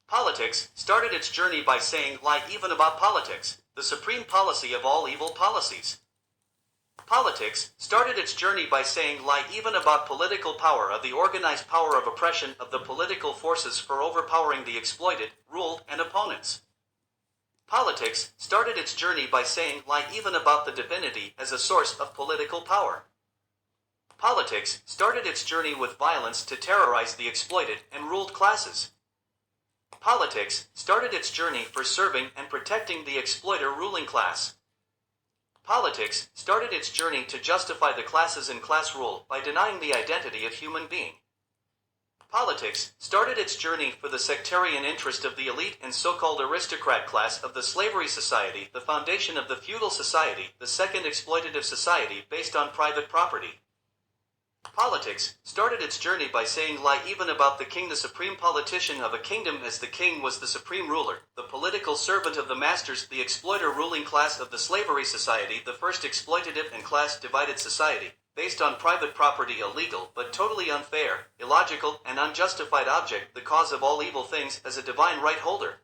Politics started its journey by saying lie even about politics, the supreme policy of all evil policies. Politics started its journey by saying lie even about political power of the organized power of oppression of the political forces for overpowering the exploited, ruled, and opponents. Politics started its journey by saying lie even about the divinity as a source of political power. Politics started its journey with violence to terrorize the exploited and ruled classes. Politics started its journey for serving and protecting the exploiter ruling class. Politics started its journey to justify the classes and class rule by denying the identity of human being. Politics started its journey for the sectarian interest of the elite and so-called aristocrat class of the slavery society, the foundation of the feudal society, the second exploitative society based on private property. Politics started its journey by saying lie even about the king, the supreme politician of a kingdom, as the king was the supreme ruler, the political servant of the masters, the exploiter ruling class of the slavery society, the first exploitative and class-divided society, based on private property, a legal but totally unfair, illogical, and unjustified object, the cause of all evil things, as a divine right holder.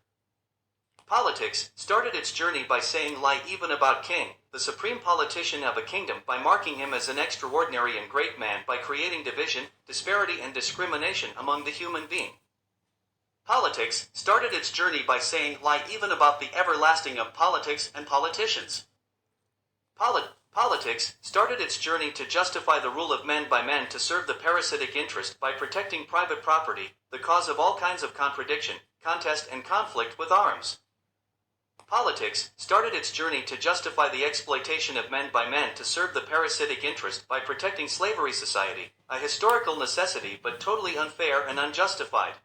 Politics started its journey by saying lie even about king, the supreme politician of a kingdom, by marking him as an extraordinary and great man, by creating division, disparity, and discrimination among the human being. Politics started its journey by saying lie even about the everlasting of politics and politicians. Politics started its journey to justify the rule of men by men to serve the parasitic interest by protecting private property, the cause of all kinds of contradiction, contest, and conflict with arms. Politics started its journey to justify the exploitation of men by men to serve the parasitic interest by protecting slavery society, a historical necessity but totally unfair and unjustified.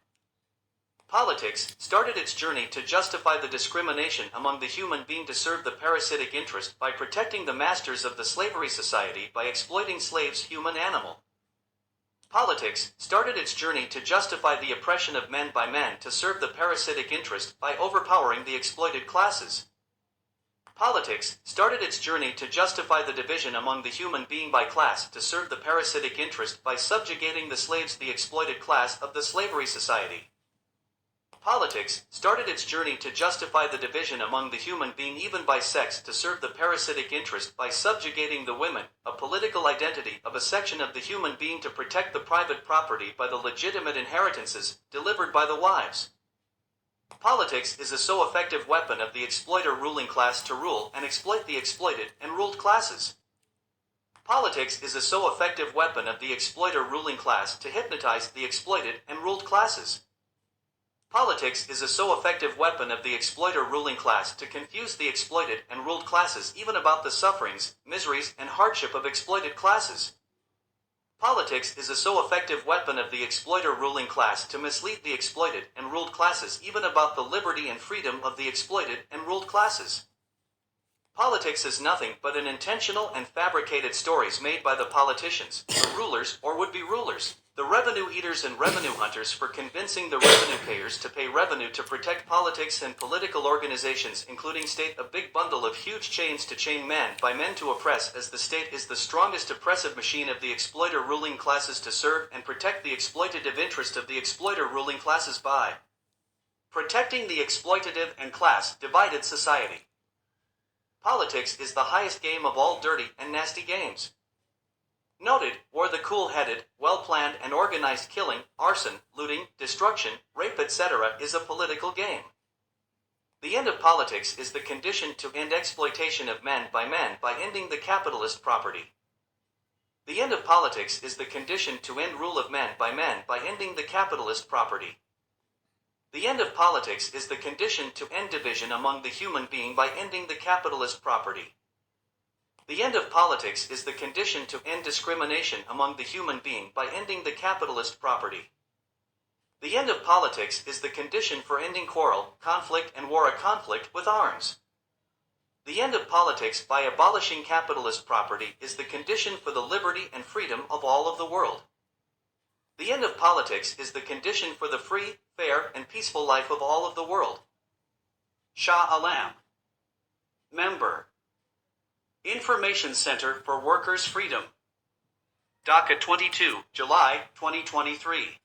Politics started its journey to justify the discrimination among the human being to serve the parasitic interest by protecting the masters of the slavery society by exploiting slaves, human animal. Politics started its journey to justify the oppression of men by men to serve the parasitic interest by overpowering the exploited classes. Politics started its journey to justify the division among the human being by class to serve the parasitic interest by subjugating the slaves, the exploited class of the slavery society. Politics started its journey to justify the division among the human being even by sex to serve the parasitic interest by subjugating the women, a political identity of a section of the human being to protect the private property by the legitimate inheritances delivered by the wives. Politics is a so effective weapon of the exploiter ruling class to rule and exploit the exploited and ruled classes. Politics is a so effective weapon of the exploiter ruling class to hypnotize the exploited and ruled classes. Politics is a so effective weapon of the exploiter ruling class to confuse the exploited and ruled classes even about the sufferings, miseries, and hardship of exploited classes. Politics is a so effective weapon of the exploiter ruling class to mislead the exploited and ruled classes even about the liberty and freedom of the exploited and ruled classes. Politics is nothing but an intentional and fabricated stories made by the politicians, the rulers or would-be rulers, the revenue eaters and revenue hunters for convincing the revenue payers to pay revenue to protect politics and political organizations including state, a big bundle of huge chains to chain men by men to oppress, as the state is the strongest oppressive machine of the exploiter ruling classes to serve and protect the exploitative interest of the exploiter ruling classes by protecting the exploitative and class-divided society. Politics is the highest game of all dirty and nasty games. Noted, or the cool-headed, well-planned and organized killing, arson, looting, destruction, rape, etc. is a political game. The end of politics is the condition to end exploitation of men by ending the capitalist property. The end of politics is the condition to end rule of men by ending the capitalist property. The end of politics is the condition to end division among the human being by ending the capitalist property. The end of politics is the condition to end discrimination among the human being by ending the capitalist property. The end of politics is the condition for ending quarrel, conflict, and war, a conflict with arms. The end of politics by abolishing capitalist property is the condition for the liberty and freedom of all of the world. The end of politics is the condition for the free, fair, and peaceful life of all of the world. Shah Alam. Member. Information Center for Workers' Freedom. DACA 22, July 2023.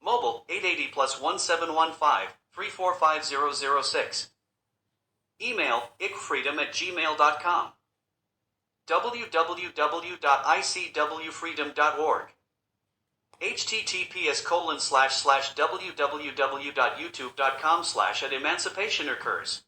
Mobile 880 plus 1715 345006. Email icfreedom@gmail.com. www.icwfreedom.org. https://www.youtube.com/@emancipation occurs.